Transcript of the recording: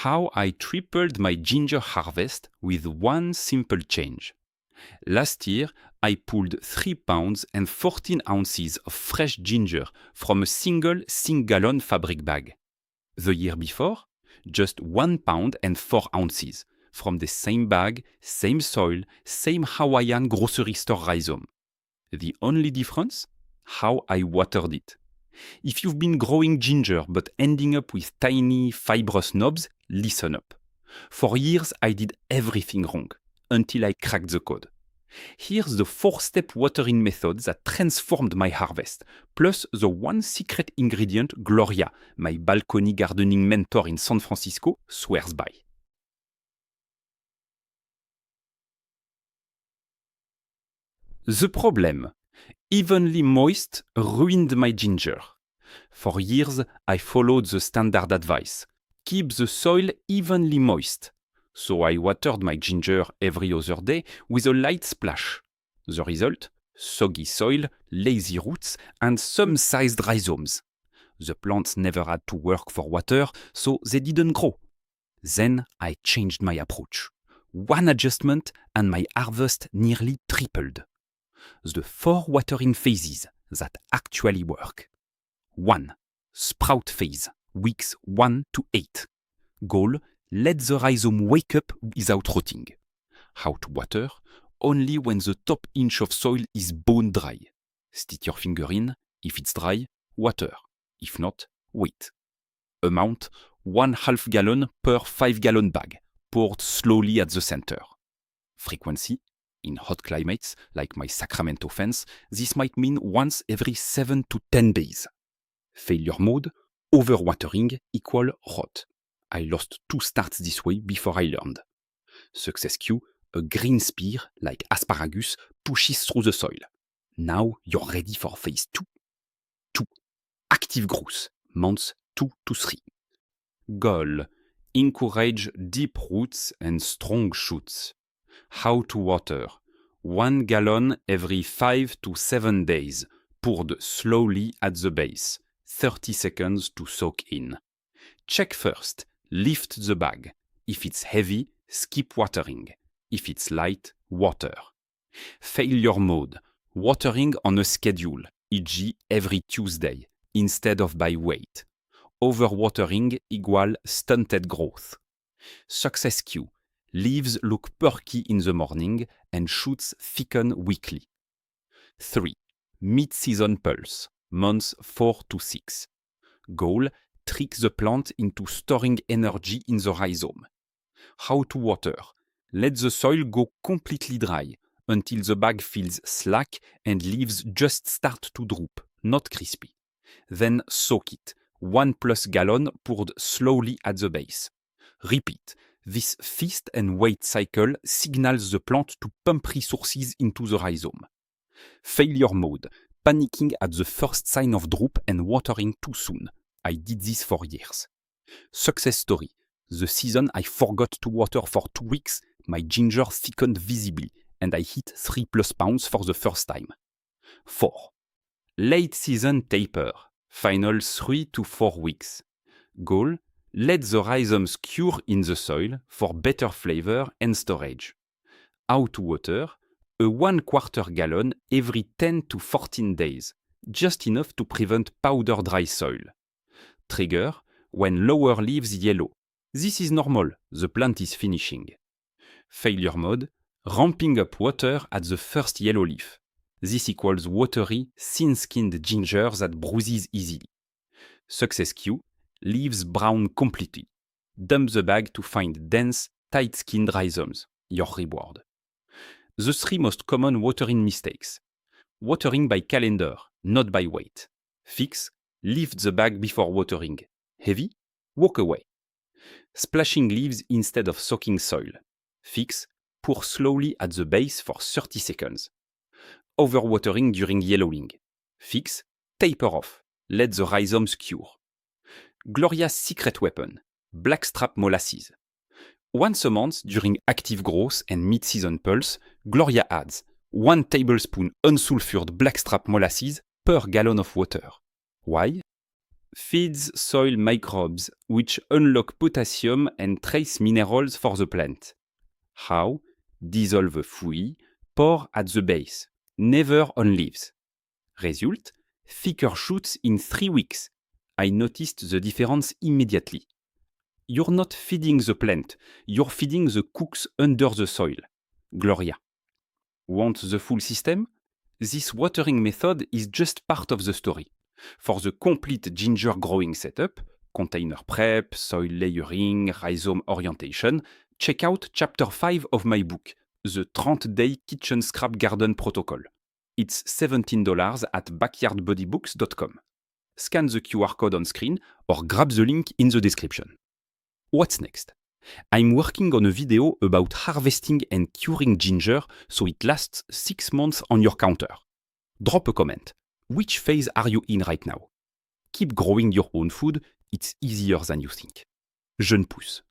How I tripled my ginger harvest with one simple change. Last year, I pulled 3 pounds and 14 ounces of fresh ginger from a single 6-gallon fabric bag. The year before, just 1 pound and 4 ounces from the same bag, same soil, same Hawaiian grocery store rhizome. The only difference? How I watered it. If you've been growing ginger but ending up with tiny, fibrous knobs, listen up. For years, I did everything wrong, until I cracked the code. Here's the 4-step watering method that transformed my harvest, plus the one secret ingredient Gloria, my balcony gardening mentor in San Francisco, swears by. The problem: evenly moist ruined my ginger. For years, I followed the standard advice: keep the soil evenly moist. So I watered my ginger every other day with a light splash. The result? Soggy soil, lazy roots, and some-sized rhizomes. The plants never had to work for water, so they didn't grow. Then I changed my approach. One adjustment and my harvest nearly tripled. The 4 watering phases that actually work. 1. Sprout phase, weeks 1 to 8. Goal: let the rhizome wake up without rotting. How to water? Only when the top inch of soil is bone dry. Stick your finger in. If it's dry, water. If not, wait. Amount: 1/2 gallon per 5-gallon bag, poured slowly at the center. Frequency: in hot climates, like my Sacramento fence, this might mean once every 7 to 10 days. Failure mode: overwatering equal rot. I lost 2 starts this way before I learned. Success cue: a green spear, like asparagus, pushes through the soil. Now you're ready for phase 2. 2. Active growth, months 2 to 3. Goal: encourage deep roots and strong shoots. How to water? 1 gallon every 5 to 7 days, poured slowly at the base. 30 seconds to soak in. Check first. Lift the bag. If it's heavy, skip watering. If it's light, water. Failure mode: watering on a schedule, e.g. every Tuesday, instead of by weight. Overwatering equal stunted growth. Success cue: leaves look perky in the morning and shoots thicken weekly. 3. Mid-season pulse, months 4 to 6. Goal: trick the plant into storing energy in the rhizome. How to water? Let the soil go completely dry until the bag feels slack and leaves just start to droop, not crispy. Then soak it, 1+ gallon poured slowly at the base. Repeat. This feast and wait cycle signals the plant to pump resources into the rhizome. Failure mode: panicking at the first sign of droop and watering too soon. I did this for years. Success story: the season I forgot to water for 2 weeks, my ginger thickened visibly, and I hit 3+ pounds for the first time. 4. Late season taper, final 3 to 4 weeks. Goal: let the rhizomes cure in the soil for better flavor and storage. How to water? A 1/4 gallon every 10 to 14 days, just enough to prevent powder dry soil. Trigger: when lower leaves yellow. This is normal, the plant is finishing. Failure mode: ramping up water at the first yellow leaf. This equals watery, thin-skinned ginger that bruises easily. Success cue: leaves brown completely. Dump the bag to find dense, tight-skinned rhizomes. Your reward. The 3 most common watering mistakes. Watering by calendar, not by weight. Fix: lift the bag before watering. Heavy? Walk away. Splashing leaves instead of soaking soil. Fix: pour slowly at the base for 30 seconds. Overwatering during yellowing. Fix: taper off. Let the rhizomes cure. Gloria's secret weapon: blackstrap molasses. Once a month during active growth and mid-season pulse, Gloria adds 1 tablespoon unsulfured blackstrap molasses per gallon of water. Why? feeds soil microbes which unlock potassium and trace minerals for the plant. How? Dissolve the fouille, pour at the base, never on leaves. Result? Thicker shoots in 3 weeks. I noticed the difference immediately. You're not feeding the plant, you're feeding the cooks under the soil. Gloria. Want the full system? This watering method is just part of the story. For the complete ginger growing setup, container prep, soil layering, rhizome orientation, check out chapter 5 of my book, The 30-Day Kitchen Scrap Garden Protocol. It's $17 at backyardbuddiebooks.com. Scan the QR code on screen or grab the link in the description. What's next? I'm working on a video about harvesting and curing ginger so it lasts 6 months on your counter. Drop a comment. Which phase are you in right now? Keep growing your own food, it's easier than you think. Jeune pousse.